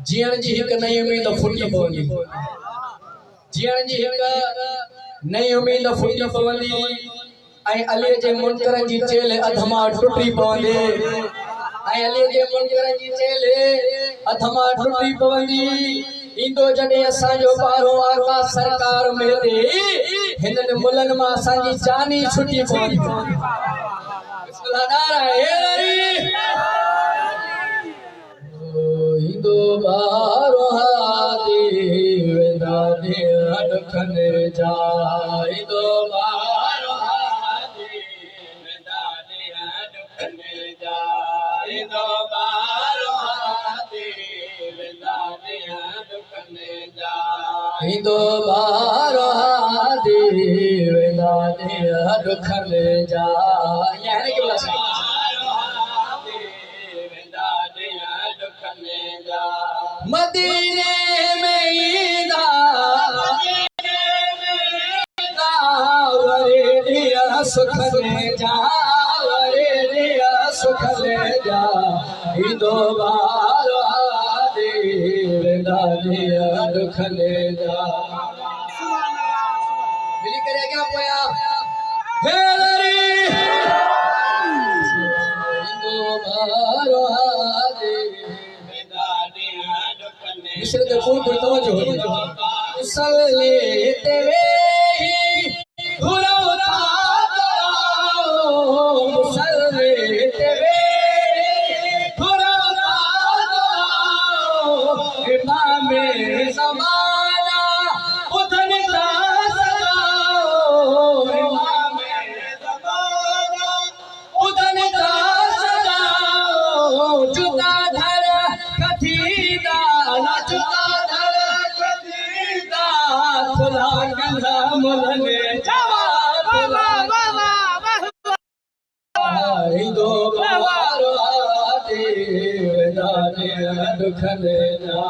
जीअण जी हिक नई उम्मीद फुटी पवंदी जीअण जी हिक नई उम्मीद फुटी पवंदी ऐं अली जे मुनकरनि जी चेल अधमा टुटी पवंदी ऐं अली जे मुनकरनि जी चेल अधमा टुटी पवंदी इंदो जॾहिं असांजो ॿारो आका सरकार में ते हिननि मुलनि मां असांजी जान ई छुटी पवंदी इंदो ॿारो हादी वेंदा ने अडखन जा इंदो ॿारो हादी वेंदा ने अडखन जा इंदो ॿारो हादी वेंदा ने अडखन जा इंदो ॿारो हादी वेंदा ने अडखन जा यानी के बोला मदीने में ईदा वरेलिया सुख ले जा वरेलिया सुख ले जा इंदो ॿारो हादी वेंदा ने दुख ले जा मिली करे क्या पोया हे लरी इंदो ॿारो हादी मिश्र के फूल पर तवज्जो हो सले तेरे ही हुरौता दो सले तेरे हुरौता दो इमाम ज़माना उधन ता सलाओ इमाम ज़माना उधन ता सलाओ जुदा धर कथीदा जुदा धर कथीदा खुला गंधा मुलने इंदो ॿारो हादी वेंदा ने अडखन जा।